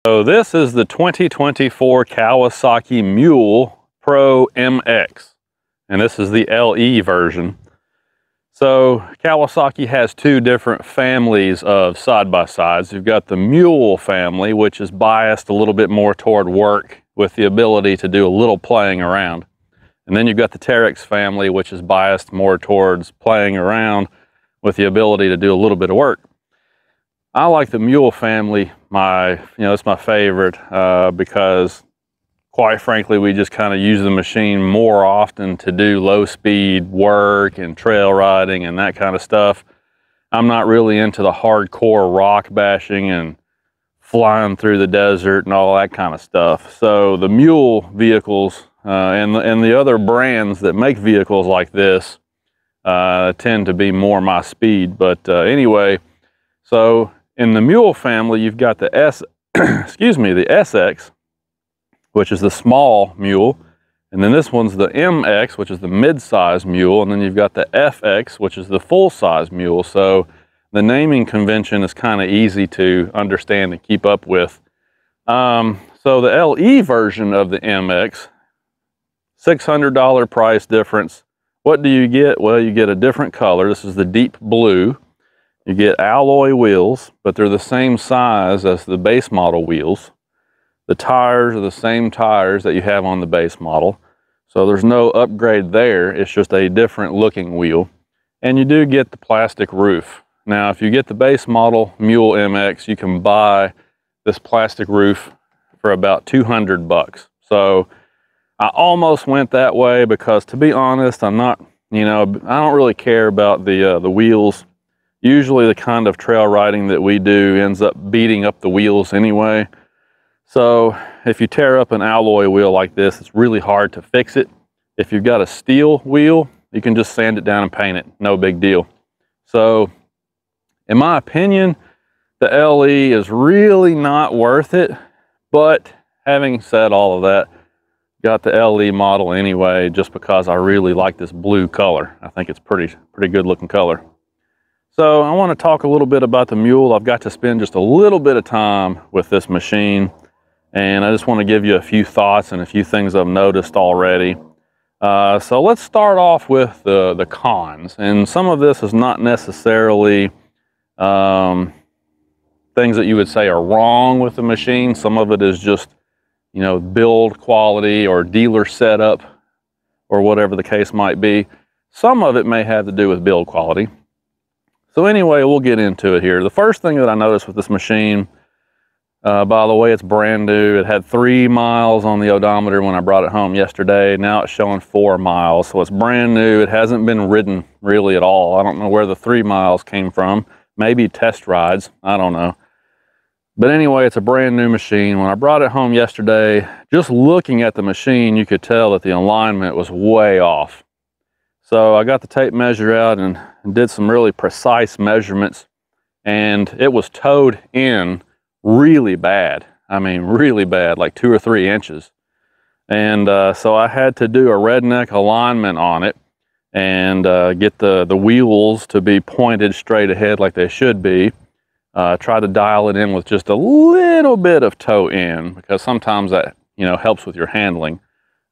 So this is the 2024 Kawasaki Mule Pro MX, and this is the LE version. So Kawasaki has two different families of side-by-sides. You've got the Mule family, which is biased a little bit more toward work with the ability to do a little playing around. And then you've got the Terex family, which is biased more towards playing around with the ability to do a little bit of work. I like the Mule family. It's my favorite because, quite frankly, we just kind of use the machine more often to do low-speed work and trail riding and that kind of stuff. I'm not really into the hardcore rock bashing and flying through the desert and all that kind of stuff. So the Mule vehicles and the other brands that make vehicles like this tend to be more my speed. But anyway, so in the Mule family, you've got the the SX, which is the small Mule, and then this one's the MX, which is the mid-size Mule, and then you've got the FX, which is the full-size Mule. So the naming convention is kind of easy to understand and keep up with. So the LE version of the MX, $600 price difference. What do you get? Well, you get a different color. This is the deep blue. You get alloy wheels, but they're the same size as the base model wheels. The tires are the same tires that you have on the base model. So there's no upgrade there. It's just a different looking wheel. And you do get the plastic roof. Now, if you get the base model Mule MX, you can buy this plastic roof for about 200 bucks. So I almost went that way because, to be honest, I don't really care about the wheels. Usually the kind of trail riding that we do ends up beating up the wheels anyway. So if you tear up an alloy wheel like this, it's really hard to fix it. If you've got a steel wheel, you can just sand it down and paint it. No big deal. So in my opinion, the LE is really not worth it. But having said all of that, got the LE model anyway, just because I really like this blue color. I think it's pretty good looking color. So I want to talk a little bit about the Mule. I've got to spend just a little bit of time with this machine, and I just want to give you a few thoughts and a few things I've noticed already. So let's start off with the cons, and some of this is not necessarily things that you would say are wrong with the machine. Some of it is just, build quality or dealer setup or whatever the case might be. Some of it may have to do with build quality. So anyway, we'll get into it here. The first thing that I noticed with this machine, by the way, it's brand new. It had 3 miles on the odometer when I brought it home yesterday. Now it's showing 4 miles, so it's brand new. It hasn't been ridden really at all. I don't know where the 3 miles came from. Maybe test rides, I don't know. But anyway, it's a brand new machine. When I brought it home yesterday, just looking at the machine, you could tell that the alignment was way off. So I got the tape measure out and did some really precise measurements, and it was towed in really bad. I mean, really bad, like 2 or 3 inches. And so I had to do a redneck alignment on it and get the wheels to be pointed straight ahead like they should be. Try to dial it in with just a little bit of toe in, because sometimes that, helps with your handling.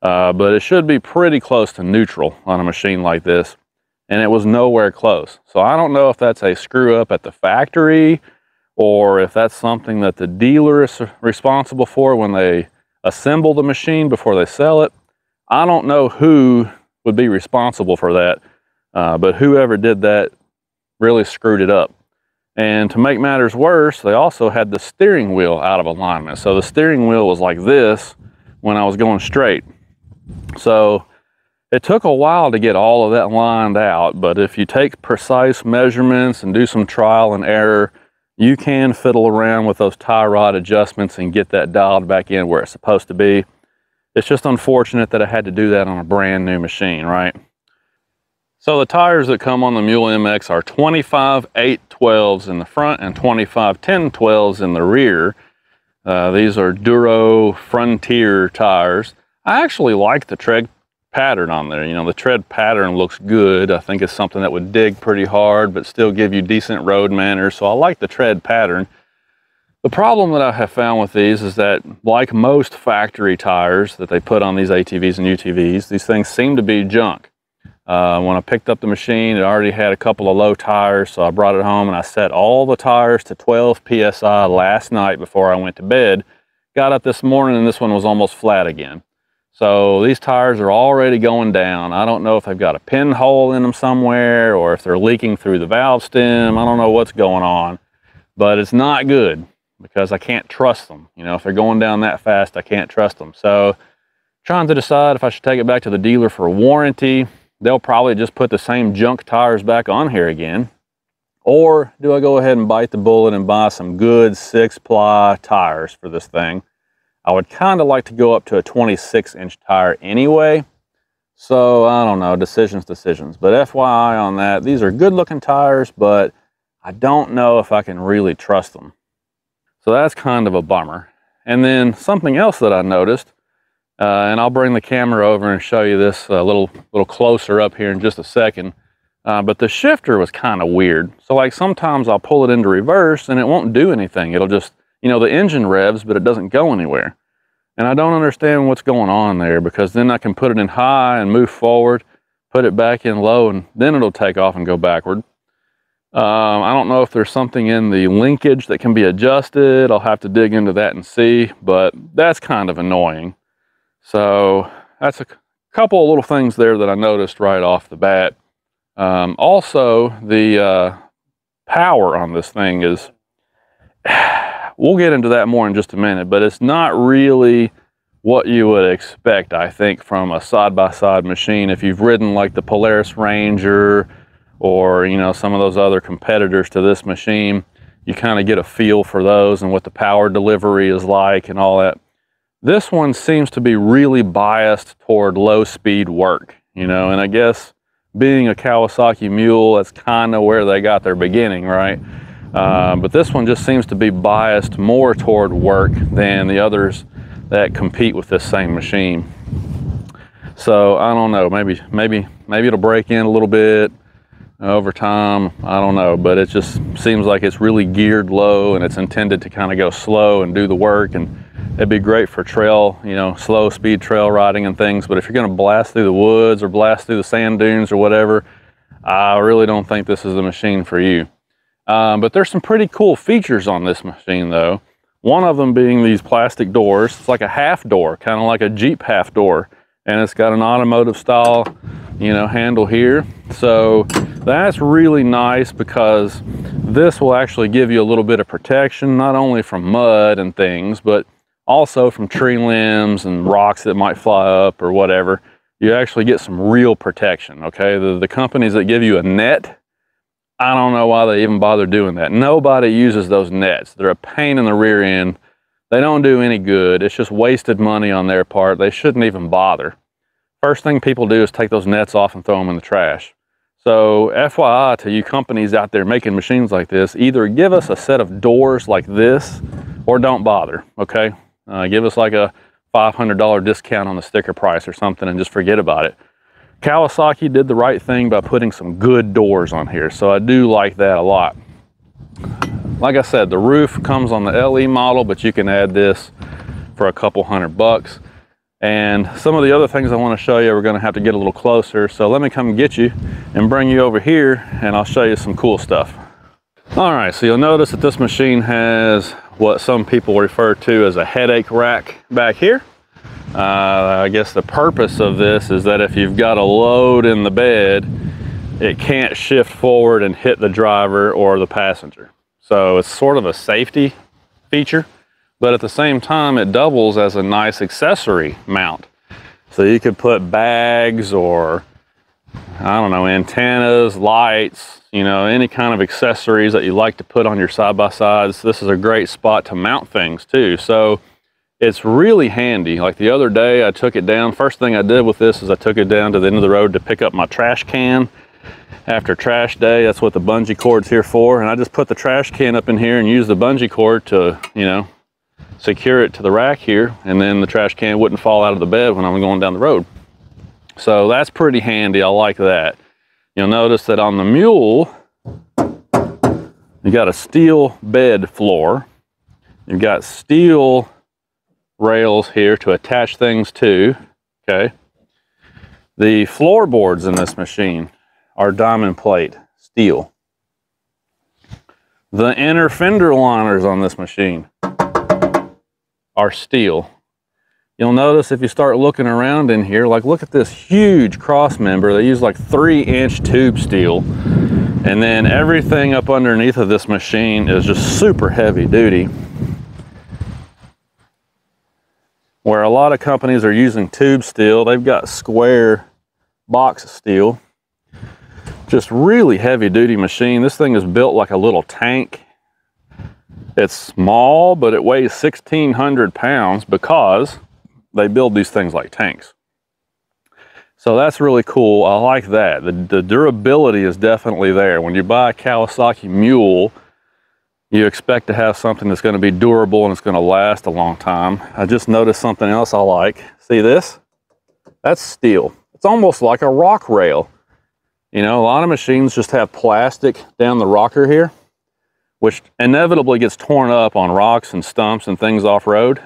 But it should be pretty close to neutral on a machine like this, and it was nowhere close. So I don't know if that's a screw up at the factory or if that's something that the dealer is responsible for when they assemble the machine before they sell it. I don't know who would be responsible for that, but whoever did that really screwed it up. And to make matters worse, they also had the steering wheel out of alignment. So the steering wheel was like this when I was going straight. So it took a while to get all of that lined out, but if you take precise measurements and do some trial and error, you can fiddle around with those tie rod adjustments and get that dialed back in where it's supposed to be. It's just unfortunate that I had to do that on a brand new machine, right? So the tires that come on the Mule MX are 25 8/12s in the front and 25 10/12s in the rear. These are Duro Frontier tires. I actually like the tread pattern on there. The tread pattern looks good. I think it's something that would dig pretty hard but still give you decent road manners. So I like the tread pattern. The problem that I have found with these is that, like most factory tires that they put on these ATVs and UTVs, these things seem to be junk. When I picked up the machine, it already had a couple of low tires, so I brought it home and I set all the tires to 12 PSI last night before I went to bed. Got up this morning and this one was almost flat again. So these tires are already going down. I don't know if they've got a pinhole in them somewhere or if they're leaking through the valve stem. I don't know what's going on, but it's not good because I can't trust them. You know, if they're going down that fast, I can't trust them. So trying to decide if I should take it back to the dealer for a warranty. They'll probably just put the same junk tires back on here again. Or do I go ahead and bite the bullet and buy some good 6-ply tires for this thing? I would kind of like to go up to a 26-inch tire anyway. So I don't know, decisions. But FYI on that, these are good looking tires, but I don't know if I can really trust them. So that's kind of a bummer. And then something else that I noticed, and I'll bring the camera over and show you this a little closer up here in just a second. But the shifter was kind of weird. So like sometimes I'll pull it into reverse and it won't do anything. It'll just, you know, the engine revs, but it doesn't go anywhere. And I don't understand what's going on there, because then I can put it in high and move forward, put it back in low, and then it'll take off and go backward. I don't know if there's something in the linkage that can be adjusted. I'll have to dig into that and see, but that's kind of annoying. So that's a couple of little things there that I noticed right off the bat. Also, the power on this thing is, we'll get into that more in just a minute, but it's not really what you would expect, I think, from a side-by-side machine. If you've ridden like the Polaris Ranger or, you know, some of those other competitors to this machine, you kind of get a feel for those and what the power delivery is like and all that. This one seems to be really biased toward low-speed work, you know, and I guess being a Kawasaki Mule, that's kind of where they got their beginning, right? But this one just seems to be biased more toward work than the others that compete with this same machine. So I don't know, maybe it'll break in a little bit over time. I don't know, but it just seems like it's really geared low and it's intended to kind of go slow and do the work, and it'd be great for trail, you know, slow speed trail riding and things. But if you're going to blast through the woods or blast through the sand dunes or whatever, I really don't think this is the machine for you. But there's some pretty cool features on this machine though. One of them being these plastic doors. It's like a half door, kind of like a Jeep half door. And it's got an automotive style, you know, handle here. So that's really nice because this will actually give you a little bit of protection, not only from mud and things, but also from tree limbs and rocks that might fly up or whatever. You actually get some real protection, okay? The companies that give you a net, I don't know why they even bother doing that. Nobody uses those nets. They're a pain in the rear end. They don't do any good. It's just wasted money on their part. They shouldn't even bother. First thing people do is take those nets off and throw them in the trash. So FYI to you companies out there making machines like this, either give us a set of doors like this or don't bother, okay? Give us like a $500 discount on the sticker price or something and just forget about it. Kawasaki did the right thing by putting some good doors on here, so I do like that a lot. Like I said, the roof comes on the LE model, but you can add this for a couple $100. And some of the other things I want to show you, we're going to have to get a little closer, so let me come get you and bring you over here and I'll show you some cool stuff. All right, so you'll notice that this machine has what some people refer to as a headache rack back here. I guess the purpose of this is that if you've got a load in the bed, it can't shift forward and hit the driver or the passenger. So it's sort of a safety feature, but at the same time, it doubles as a nice accessory mount. So you could put bags or, I don't know, antennas, lights, you know, any kind of accessories that you like to put on your side-by-sides. This is a great spot to mount things too. So it's really handy. Like the other day I took it down. First thing I did with this is I took it down to the end of the road to pick up my trash can. After trash day, that's what the bungee cord's here for. And I just put the trash can up in here and use the bungee cord to, you know, secure it to the rack here. And then the trash can wouldn't fall out of the bed when I'm going down the road. So that's pretty handy. I like that. You'll notice that on the Mule, you got a steel bed floor. You've got steel rails here to attach things to, okay? The floorboards in this machine are diamond plate steel. The inner fender liners on this machine are steel. You'll notice if you start looking around in here, like look at this huge cross member. They use like 3-inch tube steel. And then everything up underneath of this machine is just super heavy duty. Where a lot of companies are using tube steel, they've got square box steel. Just really heavy duty machine. This thing is built like a little tank. It's small, but it weighs 1,600 pounds because they build these things like tanks. So that's really cool. I like that. The durability is definitely there. When you buy a Kawasaki Mule, you expect to have something that's going to be durable and it's going to last a long time. I just noticed something else I like. See this? That's steel. It's almost like a rock rail. You know, a lot of machines just have plastic down the rocker here, which inevitably gets torn up on rocks and stumps and things off-road.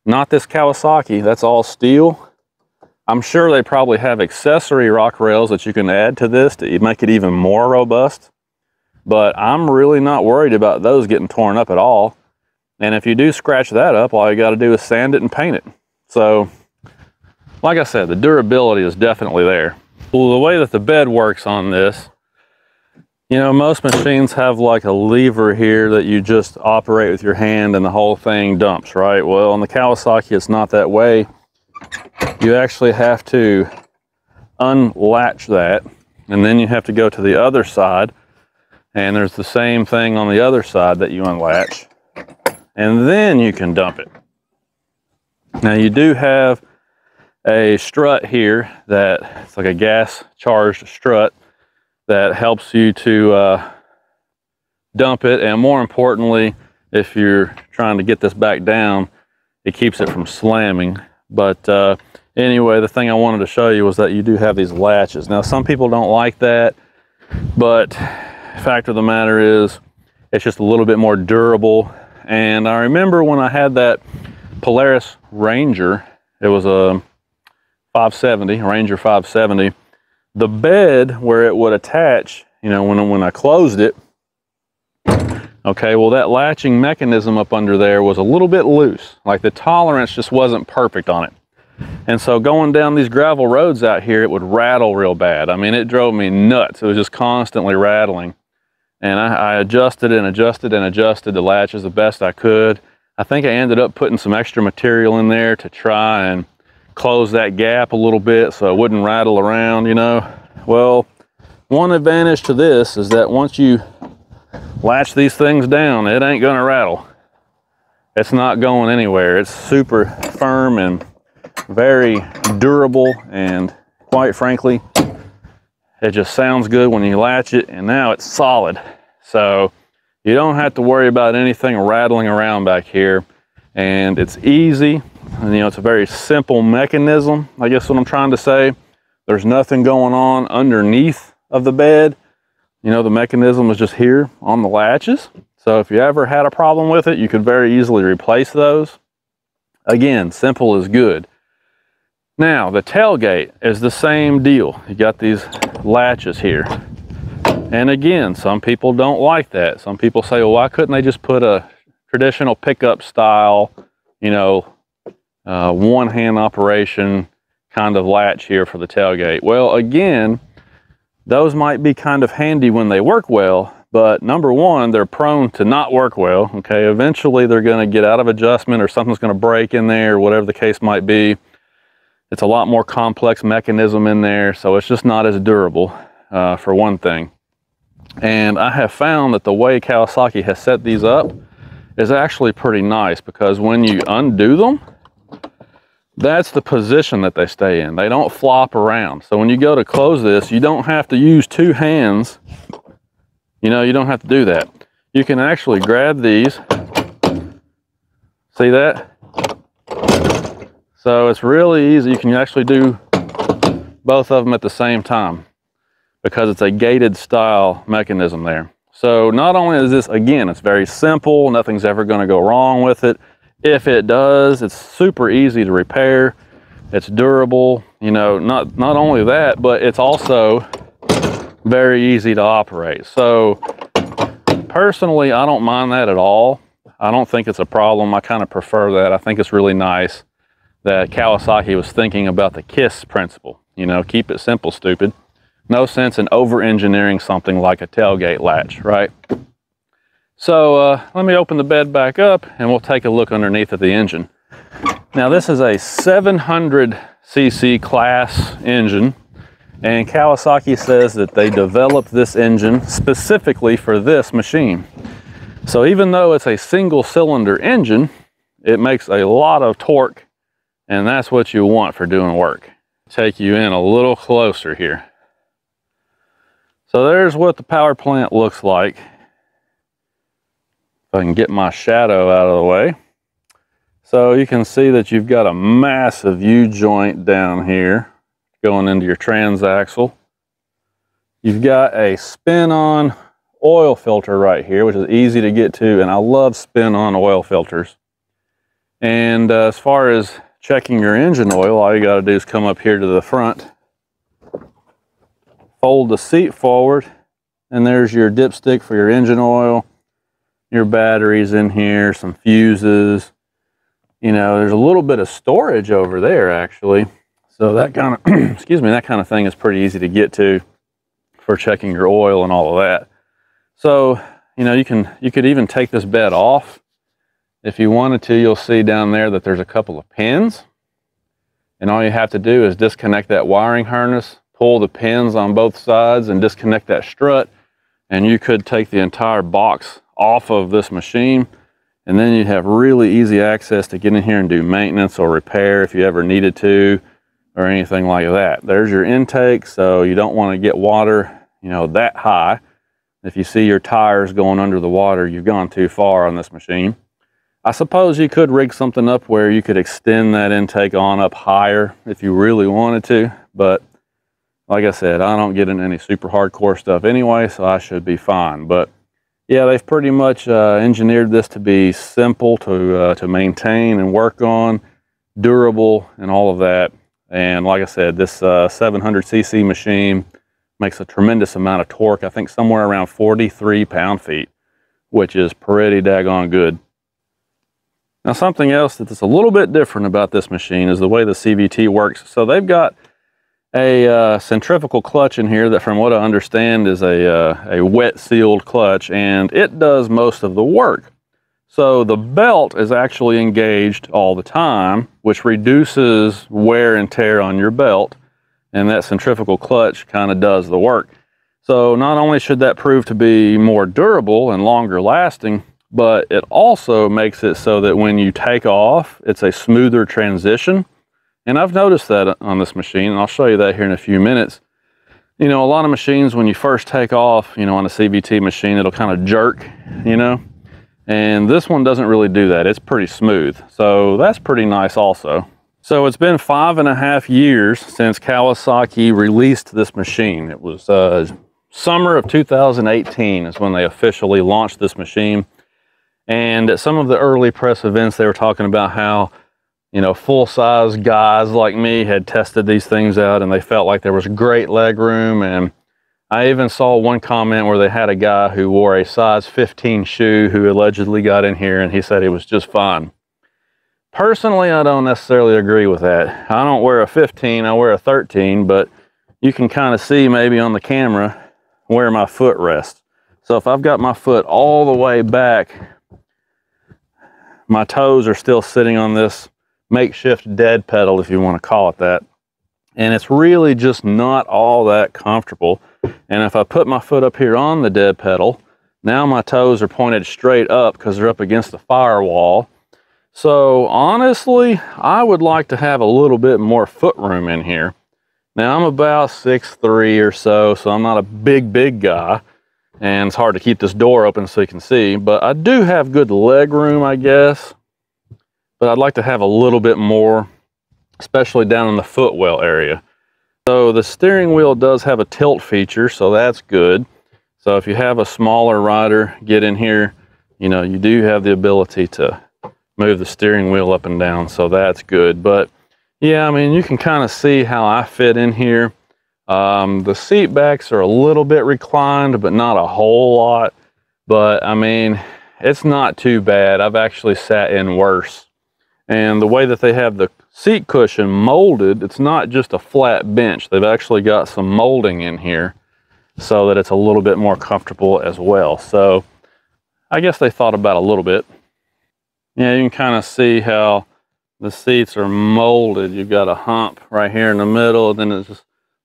Not this Kawasaki. That's all steel. I'm sure they probably have accessory rock rails that you can add to this to make it even more robust. But I'm really not worried about those getting torn up at all. And if you do scratch that up, all you got to do is sand it and paint it. So, like I said, the durability is definitely there. Well, the way that the bed works on this, you know, most machines have like a lever here that you just operate with your hand and the whole thing dumps, right? Well, on the Kawasaki, it's not that way. You actually have to unlatch that, and then you have to go to the other side, and there's the same thing on the other side that you unlatch, and then you can dump it. Now you do have a strut here that it's like a gas charged strut that helps you to dump it, and more importantly, if you're trying to get this back down, it keeps it from slamming. But anyway, the thing I wanted to show you was that you do have these latches. Now, some people don't like that, but fact of the matter is, it's just a little bit more durable. And I remember when I had that Polaris Ranger, it was a 570, Ranger 570, the bed where it would attach, you know, when I closed it, okay, well, that latching mechanism up under there was a little bit loose. Like the tolerance just wasn't perfect on it. And so going down these gravel roads out here, it would rattle real bad. I mean, it drove me nuts. It was just constantly rattling. And I adjusted and adjusted and adjusted the latches the best I could. I think I ended up putting some extra material in there to try and close that gap a little bit so it wouldn't rattle around, you know. Well, one advantage to this is that once you latch these things down, it ain't gonna rattle. It's not going anywhere. It's super firm and very durable, and quite frankly, it just sounds good when you latch it, and now it's solid. So you don't have to worry about anything rattling around back here, and it's easy. And, you know, it's a very simple mechanism, I guess what I'm trying to say. There's nothing going on underneath of the bed. You know, the mechanism is just here on the latches. So if you ever had a problem with it, you could very easily replace those. Again, simple is good. Now, the tailgate is the same deal. You got these latches here. And again, some people don't like that. Some people say, well, why couldn't they just put a traditional pickup style, you know, one-hand operation kind of latch here for the tailgate? Well, again, those might be kind of handy when they work well, but number one, they're prone to not work well, okay? Eventually, they're gonna get out of adjustment or something's gonna break in there, whatever the case might be. It's a lot more complex mechanism in there, so it's just not as durable, for one thing. And I have found that the way Kawasaki has set these up is actually pretty nice, because when you undo them, that's the position that they stay in. They don't flop around. So when you go to close this, you don't have to use two hands. You know, you don't have to do that. You can actually grab these. See that? So it's really easy. You can actually do both of them at the same time because it's a gated style mechanism there. So not only is this, again, it's very simple, nothing's ever going to go wrong with it. If it does, it's super easy to repair. It's durable, you know, not only that, but it's also very easy to operate. So personally, I don't mind that at all. I don't think it's a problem. I kind of prefer that. I think it's really nice that Kawasaki was thinking about the KISS principle. You know, keep it simple, stupid. No sense in over-engineering something like a tailgate latch, right? So let me open the bed back up and we'll take a look underneath of the engine. Now this is a 700cc class engine, and Kawasaki says that they developed this engine specifically for this machine. So even though it's a single cylinder engine, it makes a lot of torque, and that's what you want for doing work. Take you in a little closer here. So there's what the power plant looks like. If I can get my shadow out of the way. So you can see that you've got a massive U-joint down here going into your transaxle. You've got a spin-on oil filter right here, which is easy to get to, and I love spin-on oil filters. And as far as checking your engine oil, all you got to do is come up here to the front, fold the seat forward, and there's your dipstick for your engine oil, your batteries in here, some fuses. You know, there's a little bit of storage over there actually. So that kind of, excuse me, that kind of thing is pretty easy to get to for checking your oil and all of that. So, you know, you could even take this bed off. If you wanted to, you'll see down there that there's a couple of pins. And all you have to do is disconnect that wiring harness, pull the pins on both sides and disconnect that strut. And you could take the entire box off of this machine. And then you have really easy access to get in here and do maintenance or repair if you ever needed to, or anything like that. There's your intake, so you don't want to get water, you know, that high. If you see your tires going under the water, you've gone too far on this machine. I suppose you could rig something up where you could extend that intake on up higher if you really wanted to, but like I said, I don't get into any super hardcore stuff anyway, so I should be fine. But yeah, they've pretty much engineered this to be simple to maintain and work on, durable and all of that. And like I said, this 700cc machine makes a tremendous amount of torque. I think somewhere around 43 pound-feet, which is pretty daggone good. Now something else that's a little bit different about this machine is the way the CVT works. So they've got a centrifugal clutch in here that, from what I understand, is a wet sealed clutch, and it does most of the work. So the belt is actually engaged all the time, which reduces wear and tear on your belt, and that centrifugal clutch kind of does the work. So not only should that prove to be more durable and longer lasting, but it also makes it so that when you take off, it's a smoother transition. And I've noticed that on this machine, and I'll show you that here in a few minutes. You know, a lot of machines, when you first take off, you know, on a CVT machine, it'll kind of jerk, you know, and this one doesn't really do that. It's pretty smooth. So that's pretty nice also. So it's been 5.5 years since Kawasaki released this machine. It was summer of 2018 is when they officially launched this machine. And at some of the early press events, they were talking about how, you know, full-size guys like me had tested these things out and they felt like there was great leg room. And I even saw one comment where they had a guy who wore a size 15 shoe who allegedly got in here and he said it was just fine. Personally, I don't necessarily agree with that. I don't wear a 15, I wear a 13, but you can kind of see maybe on the camera where my foot rests. So if I've got my foot all the way back, my toes are still sitting on this makeshift dead pedal, if you want to call it that. And it's really just not all that comfortable. And if I put my foot up here on the dead pedal, now my toes are pointed straight up because they're up against the firewall. So honestly, I would like to have a little bit more foot room in here. Now I'm about 6'3" or so I'm not a big guy. And it's hard to keep this door open so you can see, but I do have good leg room, I guess. But I'd like to have a little bit more, especially down in the footwell area. So the steering wheel does have a tilt feature, so that's good. So if you have a smaller rider get in here, you know, you do have the ability to move the steering wheel up and down, so that's good. But yeah, I mean, you can kind of see how I fit in here. The seat backs are a little bit reclined, but not a whole lot. But I mean, it's not too bad. I've actually sat in worse. And the way that they have the seat cushion molded, it's not just a flat bench. They've actually got some molding in here so that it's a little bit more comfortable as well. So I guess they thought about a little bit. Yeah, you can kind of see how the seats are molded. You've got a hump right here in the middle, and then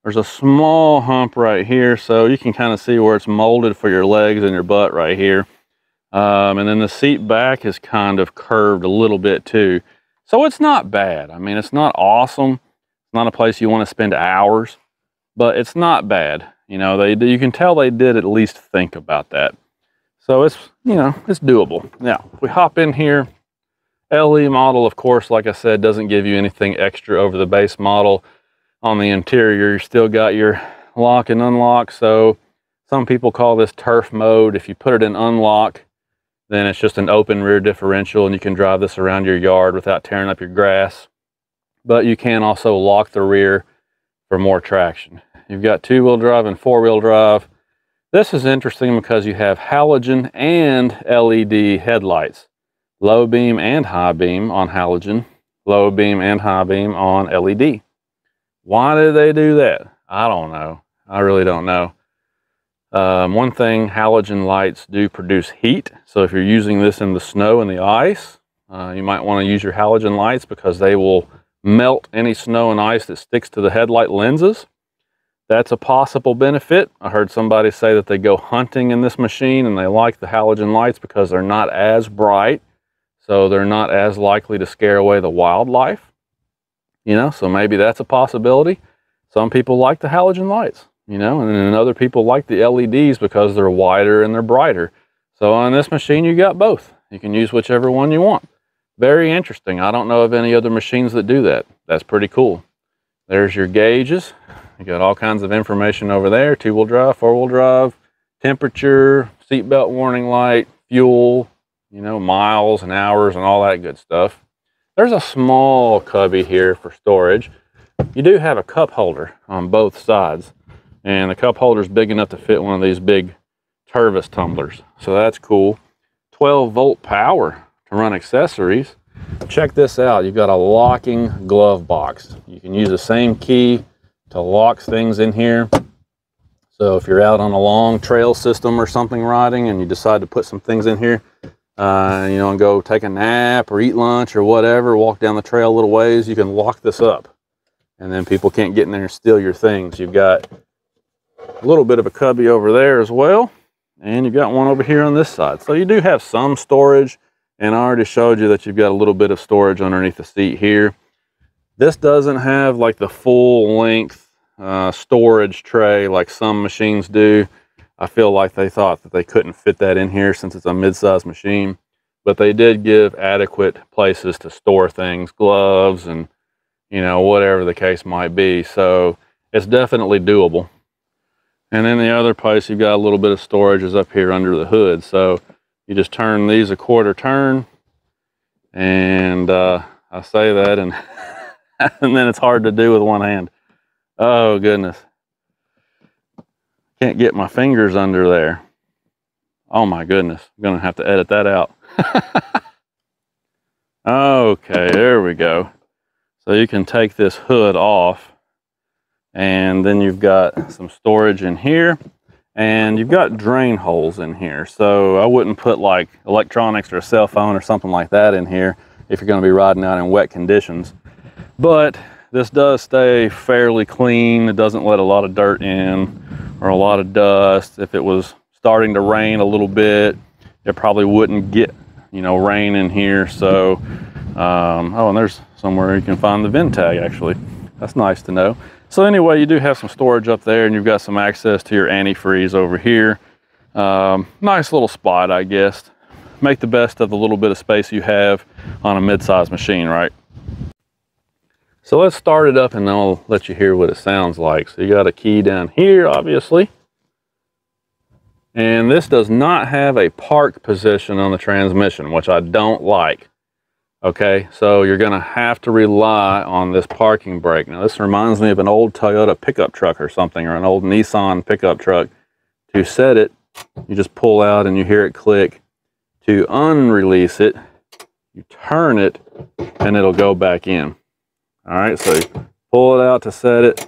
there's a small hump right here, so you can kind of see where it's molded for your legs and your butt right here. And then the seat back is kind of curved a little bit too. So it's not bad. I mean, it's not awesome. It's not a place you want to spend hours, but it's not bad. You know, you can tell they did at least think about that. So it's, you know, it's doable. Now, if we hop in here, LE model, of course, like I said, doesn't give you anything extra over the base model. On the interior, you still got your lock and unlock. So some people call this turf mode. If you put it in unlock, then it's just an open rear differential, and you can drive this around your yard without tearing up your grass. But you can also lock the rear for more traction. You've got two-wheel drive and four-wheel drive. This is interesting because you have halogen and LED headlights. Low beam and high beam on halogen, low beam and high beam on LED. Why did they do that? I don't know. I really don't know. One thing, halogen lights do produce heat. So if you're using this in the snow and the ice, you might want to use your halogen lights because they will melt any snow and ice that sticks to the headlight lenses. That's a possible benefit. I heard somebody say that they go hunting in this machine and they like the halogen lights because they're not as bright. So they're not as likely to scare away the wildlife. You know, so maybe that's a possibility. Some people like the halogen lights, you know, and then other people like the LEDs because they're wider and they're brighter. So on this machine, you got both. You can use whichever one you want. Very interesting. I don't know of any other machines that do that. That's pretty cool. There's your gauges. You got all kinds of information over there. Two-wheel drive, four-wheel drive, temperature, seatbelt warning light, fuel, you know, miles and hours and all that good stuff. There's a small cubby here for storage. You do have a cup holder on both sides, and the cup holder is big enough to fit one of these big Tervis tumblers. So that's cool. 12-volt power to run accessories. Check this out. You've got a locking glove box. You can use the same key to lock things in here. So if you're out on a long trail system or something riding and you decide to put some things in here, you know, and go take a nap or eat lunch or whatever, walk down the trail a little ways, you can lock this up. And then people can't get in there and steal your things. You've got a little bit of a cubby over there as well. And you've got one over here on this side. So you do have some storage. And I already showed you that you've got a little bit of storage underneath the seat here. This doesn't have like the full length storage tray like some machines do. I feel like they thought that they couldn't fit that in here since it's a mid-size machine, but they did give adequate places to store things, gloves and, you know, whatever the case might be. So it's definitely doable. And then the other place you've got a little bit of storage is up here under the hood. So you just turn these a quarter turn, and I say that and, and then it's hard to do with one hand. Oh goodness. Can't get my fingers under there. Oh my goodness, I'm gonna have to edit that out. Okay, there we go. So you can take this hood off, and then you've got some storage in here, and you've got drain holes in here. So I wouldn't put like electronics or a cell phone or something like that in here if you're gonna be riding out in wet conditions. But this does stay fairly clean. It doesn't let a lot of dirt in or a lot of dust. If it was starting to rain a little bit, it probably wouldn't get, you know, rain in here. So, oh, and there's somewhere you can find the VIN tag actually. That's nice to know. So anyway, you do have some storage up there, and you've got some access to your antifreeze over here. Nice little spot, I guess. Make the best of the little bit of space you have on a mid-size machine, right? So let's start it up and then I'll let you hear what it sounds like. So you got a key down here, obviously. And this does not have a park position on the transmission, which I don't like. Okay, so you're gonna have to rely on this parking brake. Now this reminds me of an old Toyota pickup truck or something, or an old Nissan pickup truck. To set it, you just pull out and you hear it click. To unrelease it, you turn it and it'll go back in. All right, so you pull it out to set it,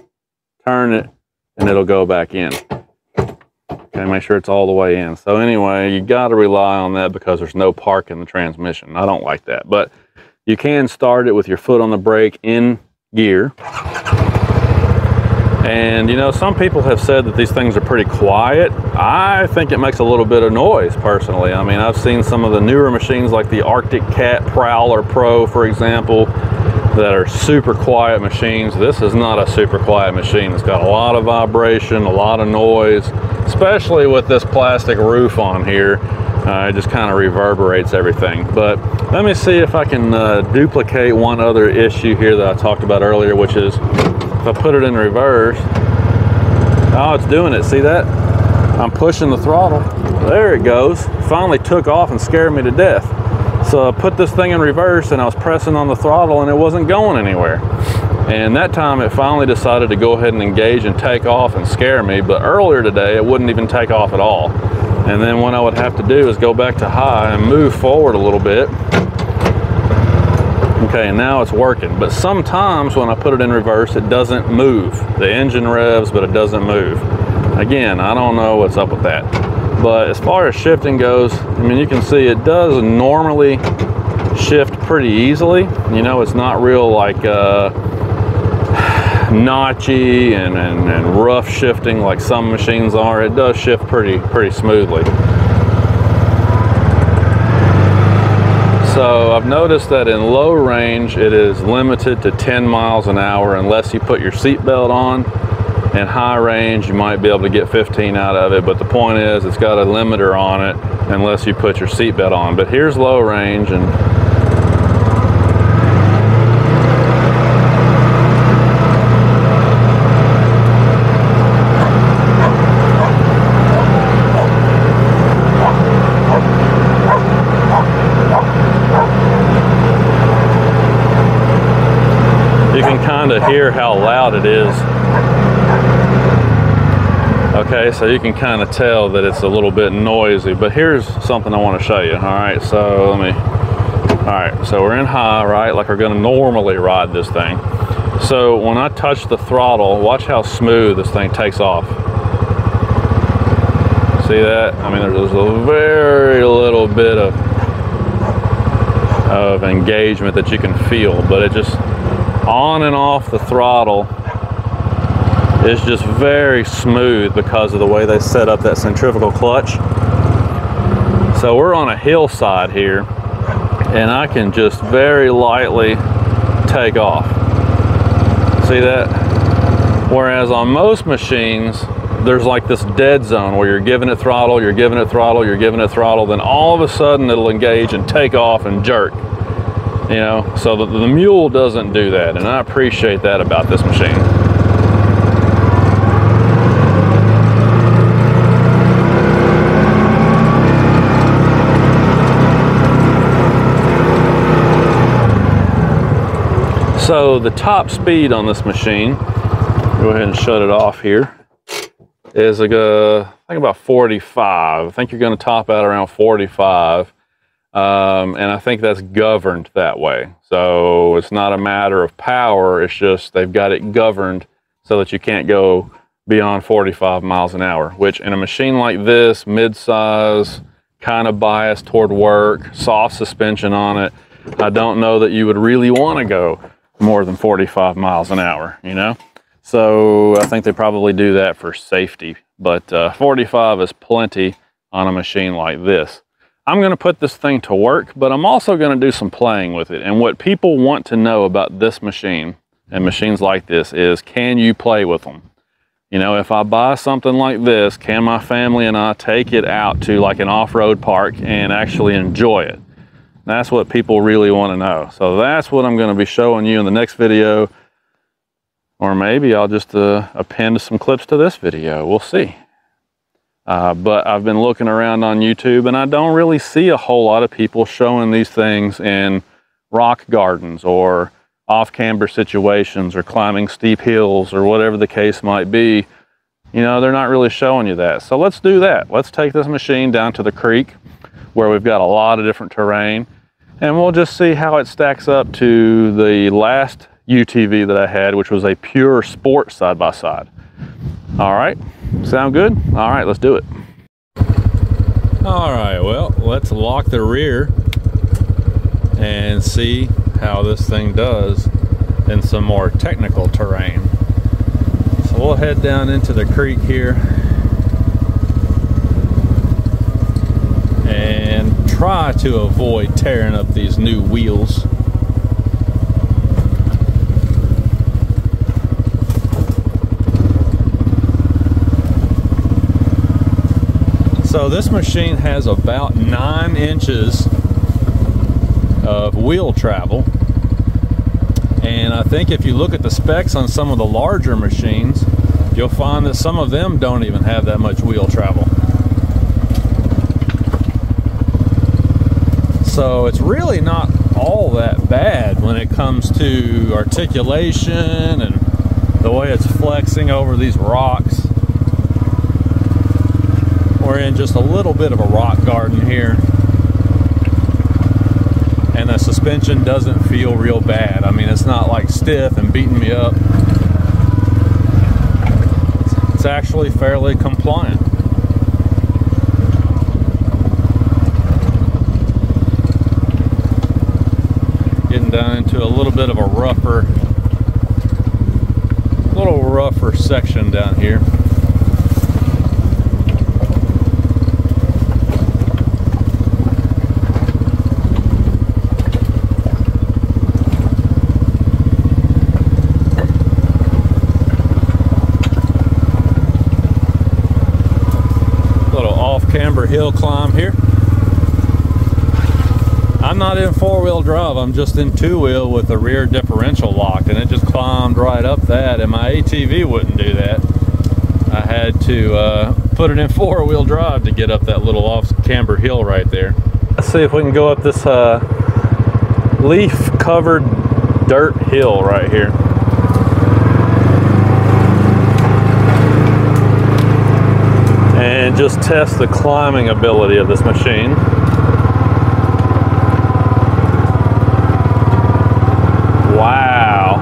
turn it, and it'll go back in. Okay, make sure it's all the way in. So anyway, you got to rely on that because there's no park in the transmission. I don't like that, but you can start it with your foot on the brake in gear. And you know, some people have said that these things are pretty quiet. I think it makes a little bit of noise personally. I mean, I've seen some of the newer machines like the Arctic Cat Prowler Pro, for example, that are super quiet machines. This is not a super quiet machine. It's got a lot of vibration, a lot of noise, especially with this plastic roof on here. It just kind of reverberates everything. But let me see if I can duplicate one other issue here that I talked about earlier, which is if I put it in reverse. Oh, it's doing it. See that? I'm pushing the throttle. There it goes. Finally took off and scared me to death. So I put this thing in reverse and I was pressing on the throttle and it wasn't going anywhere. And that time it finally decided to go ahead and engage and take off and scare me. But earlier today, it wouldn't even take off at all. And then what I would have to do is go back to high and move forward a little bit. Okay, and now it's working. But sometimes when I put it in reverse, it doesn't move. The engine revs, but it doesn't move. Again, I don't know what's up with that. But as far as shifting goes, I mean, you can see it does normally shift pretty easily. You know, it's not real like notchy and rough shifting like some machines are. It does shift pretty smoothly. So I've noticed that in low range, it is limited to 10 miles an hour unless you put your seatbelt on. In high range, you might be able to get 15 out of it, but the point is it's got a limiter on it unless you put your seatbelt on. But here's low range, and you can kind of hear how loud it is. Okay, so you can kind of tell that it's a little bit noisy, but here's something I want to show you. All right, so so we're in high, right? Like we're going to normally ride this thing. So when I touch the throttle, watch how smooth this thing takes off. See that? I mean, there's a very little bit of engagement that you can feel, but it just on and off the throttle. It's just very smooth because of the way they set up that centrifugal clutch. So we're on a hillside here and I can just very lightly take off. See that? Whereas on most machines, there's like this dead zone where you're giving it throttle, you're giving it throttle, you're giving it throttle, then all of a sudden it'll engage and take off and jerk. You know, so the Mule doesn't do that, and I appreciate that about this machine. So the top speed on this machine, go ahead and shut it off here, is I think about 45. I think you're going to top out around 45. And I think that's governed that way. So it's not a matter of power, it's just they've got it governed so that you can't go beyond 45 miles an hour, which in a machine like this, mid-size, kind of biased toward work, soft suspension on it, I don't know that you would really want to go more than 45 miles an hour, you know? So I think they probably do that for safety, but 45 is plenty on a machine like this. I'm going to put this thing to work, but I'm also going to do some playing with it. And what people want to know about this machine and machines like this is, can you play with them? You know, if I buy something like this, can my family and I take it out to like an off-road park and actually enjoy it? That's what people really want to know. So that's what I'm going to be showing you in the next video. Or maybe I'll just append some clips to this video. We'll see. But I've been looking around on YouTube and I don't really see a whole lot of people showing these things in rock gardens or off-camber situations or climbing steep hills or whatever the case might be. You know, they're not really showing you that. So let's do that. Let's take this machine down to the creek where we've got a lot of different terrain, and we'll just see how it stacks up to the last UTV that I had, which was a pure sport side-by-side. All right, sound good? All right, let's do it. All right, well, let's lock the rear and see how this thing does in some more technical terrain. So we'll head down into the creek here and try to avoid tearing up these new wheels. So this machine has about 9 inches of wheel travel, and I think if you look at the specs on some of the larger machines, you'll find that some of them don't even have that much wheel travel. So it's really not all that bad when it comes to articulation and the way it's flexing over these rocks. We're in just a little bit of a rock garden here, and the suspension doesn't feel real bad. I mean, it's not like stiff and beating me up. It's actually fairly compliant. Getting down into a little bit of a rougher section down here. Camber hill climb here. I'm not in 4-wheel drive, I'm just in 2-wheel with the rear differential locked, and it just climbed right up that, and my ATV wouldn't do that. I had to put it in 4-wheel drive to get up that little off camber hill right there. Let's see if we can go up this leaf covered dirt hill right here. And just test the climbing ability of this machine. Wow.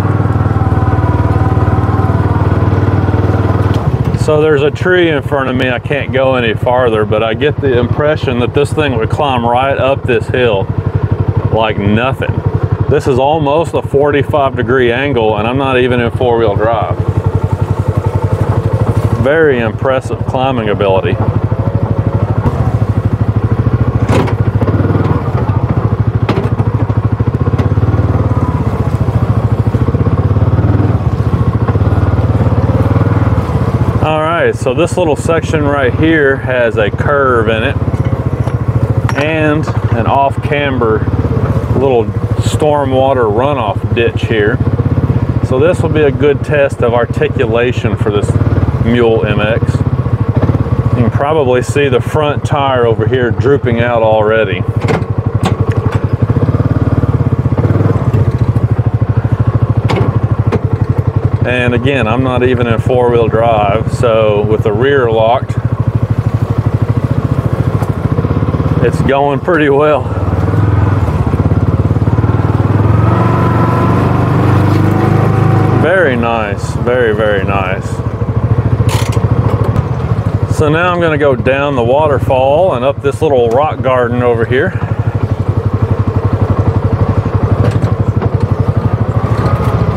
So there's a tree in front of me. I can't go any farther, but I get the impression that this thing would climb right up this hill like nothing. This is almost a 45-degree angle, and I'm not even in 4-wheel drive. Very impressive climbing ability. All right, so this little section right here has a curve in it and an off-camber little stormwater runoff ditch here. So this will be a good test of articulation for this Mule MX. You can probably see the front tire over here drooping out already. And again, I'm not even in 4-wheel drive, so with the rear locked, it's going pretty well. Very nice, very, very nice. So now I'm going to go down the waterfall and up this little rock garden over here.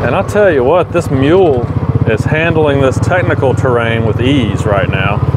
And I'll tell you what, this Mule is handling this technical terrain with ease right now.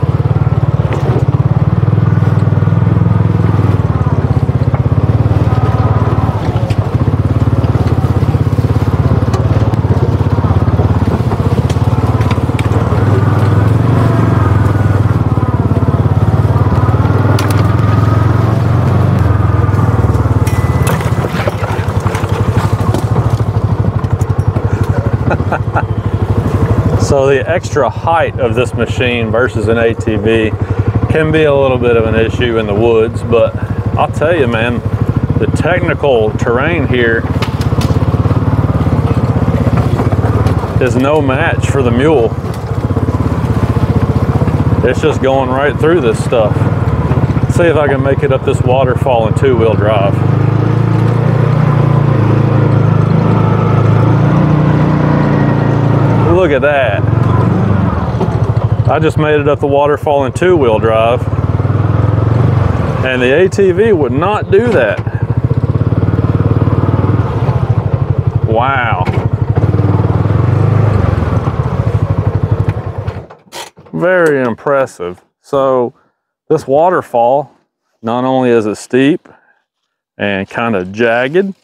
So the extra height of this machine versus an ATV can be a little bit of an issue in the woods, but I'll tell you, man, the technical terrain here is no match for the Mule. It's just going right through this stuff. Let's see if I can make it up this waterfall in two-wheel drive. Look at that. I just made it up the waterfall in two-wheel drive, and the ATV would not do that. Wow. Very impressive. So this waterfall, not only is it steep and kind of jagged,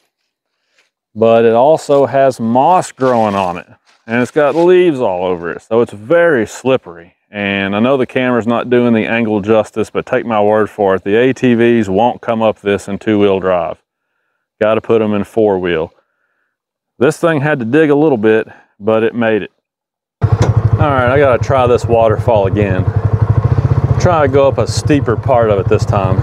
but it also has moss growing on it, and it's got leaves all over it, so it's very slippery. And I know the camera's not doing the angle justice, but take my word for it, the ATVs won't come up this in two-wheel drive. Got to put them in four-wheel. This thing had to dig a little bit, but it made it. All right, I got to try this waterfall again. Try to go up a steeper part of it this time.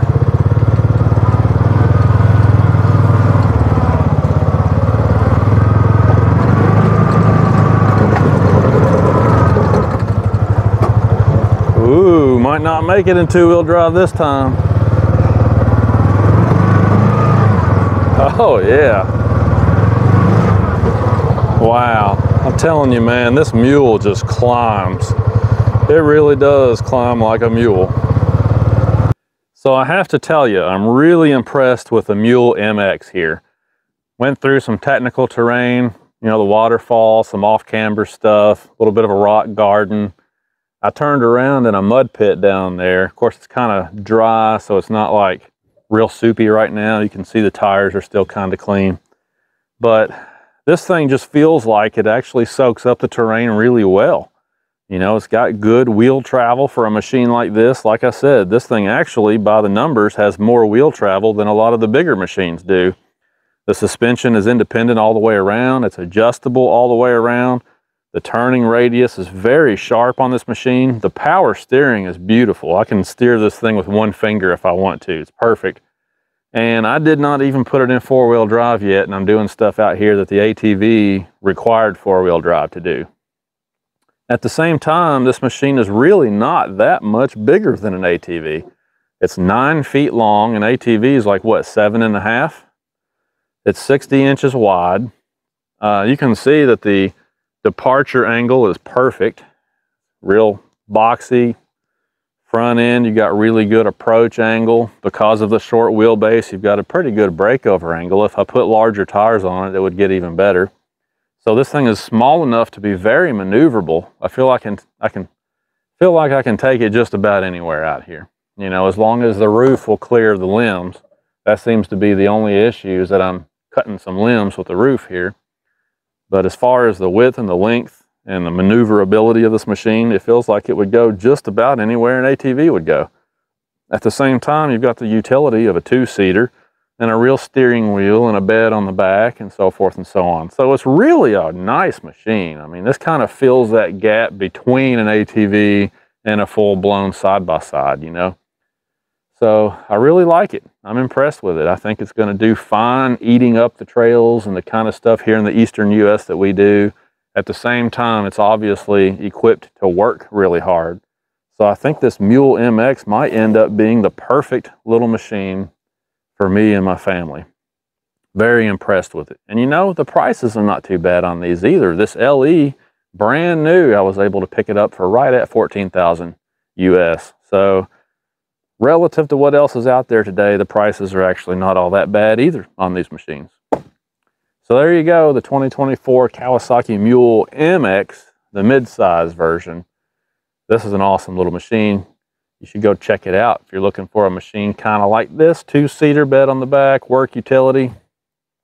Ooh, might not make it in two-wheel drive this time. Oh yeah. Wow, I'm telling you, man, this Mule just climbs. It really does climb like a mule. So I have to tell you, I'm really impressed with the Mule MX here. Went through some technical terrain, you know, the waterfall, some off-camber stuff, a little bit of a rock garden. I turned around in a mud pit down there. Of course, it's kind of dry, so it's not like real soupy right now. You can see the tires are still kind of clean. But this thing just feels like it actually soaks up the terrain really well. You know, it's got good wheel travel for a machine like this. Like I said, this thing actually, by the numbers, has more wheel travel than a lot of the bigger machines do. The suspension is independent all the way around. It's adjustable all the way around. The turning radius is very sharp on this machine. The power steering is beautiful. I can steer this thing with one finger if I want to. It's perfect. And I did not even put it in four-wheel drive yet, and I'm doing stuff out here that the ATV required four-wheel drive to do. At the same time, this machine is really not that much bigger than an ATV. It's 9 feet long, and ATV is like, what, 7.5? It's 60 inches wide. You can see that the departure angle is perfect. Real boxy. Front end, you got really good approach angle. Because of the short wheelbase, you've got a pretty good breakover angle. If I put larger tires on it, it would get even better. So this thing is small enough to be very maneuverable. I feel like I can take it just about anywhere out here. You know, as long as the roof will clear the limbs. That seems to be the only issue, is that I'm cutting some limbs with the roof here. But as far as the width and the length and the maneuverability of this machine, it feels like it would go just about anywhere an ATV would go. At the same time, you've got the utility of a two-seater and a real steering wheel and a bed on the back and so forth and so on. So it's really a nice machine. I mean, this kind of fills that gap between an ATV and a full-blown side-by-side, you know. So I really like it. I'm impressed with it. I think it's going to do fine eating up the trails and the kind of stuff here in the eastern U.S. that we do. At the same time, it's obviously equipped to work really hard. So I think this Mule MX might end up being the perfect little machine for me and my family. Very impressed with it. And you know, the prices are not too bad on these either. This LE, brand new, I was able to pick it up for right at $14,000 US. So relative to what else is out there today, the prices are actually not all that bad either on these machines. So there you go, the 2024 Kawasaki Mule MX, the mid-size version. This is an awesome little machine. You should go check it out if you're looking for a machine kind of like this. Two-seater, bed on the back, work utility, a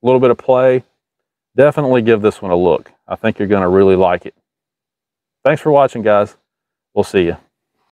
little bit of play. Definitely give this one a look. I think you're going to really like it. Thanks for watching, guys. We'll see you.